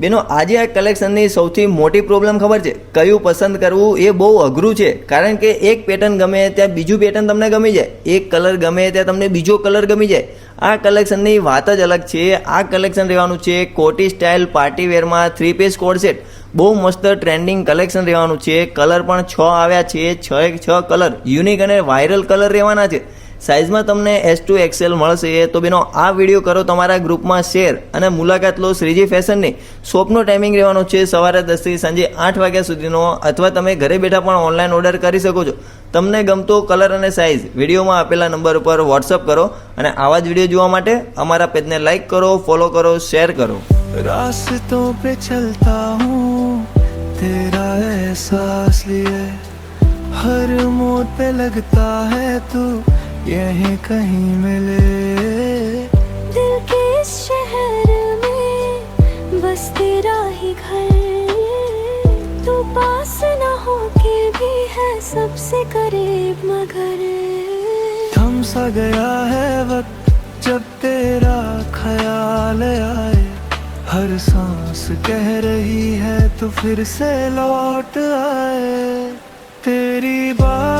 બેનો આજે આ કલેક્શનની સૌથી મોટી પ્રોબ્લેમ ખબર છે કયું પસંદ કરવું એ બહુ અઘરું છે, કારણ કે એક પેટર્ન ગમે ત્યાં બીજું પેટર્ન તમને ગમી જાય, એક કલર ગમે ત્યાં તમને બીજો કલર ગમી જાય. આ કલેક્શનની વાત જ અલગ છે. આ કલેક્શન રહેવાનું છે કોટી સ્ટાઇલ પાર્ટી વેરમાં 3 પીસ કોડ સેટ. બહુ મસ્ત ટ્રેન્ડિંગ કલેક્શન રહેવાનું છે. કલર પણ 6 આવ્યા છે, 6 કલર યુનિક અને વાયરલ કલર રહેવાના છે. સાઇઝમાં તમને S2 XL મળશે. તો બેનો આ વિડીયો કરો તમારા ગ્રુપમાં શેર અને મુલાકાત લો શ્રીજી ફેશનની. શોપનો ટાઈમિંગ રહેવાનો છે સવારે 10 થી સાંજે 8 વાગ્યા સુધીનો, અથવા તમે ઘરે બેઠા પણ ઓનલાઈન ઓર્ડર કરી શકો છો. તમને ગમતો કલર અને સાઇઝ વિડીયોમાં આપેલા નંબર ઉપર વોટ્સઅપ કરો અને આવા જ વિડીયો જોવા માટે અમારા પેજને લાઇક કરો, ફોલો કરો, શેર કરો. रास्तों पे चलता हूँ तेरा एहसास लिए, हर मोड़ पे लगता है तू यहीं कहीं मिले. दिल के इस शहर में बस तेरा ही घर, तू पास न हो के भी है सबसे करीब मगर. थम सा गया है वक्त जब तेरा ख्याल आए, हर सांस कह रही है तो फिर से लौट आए. तेरी बात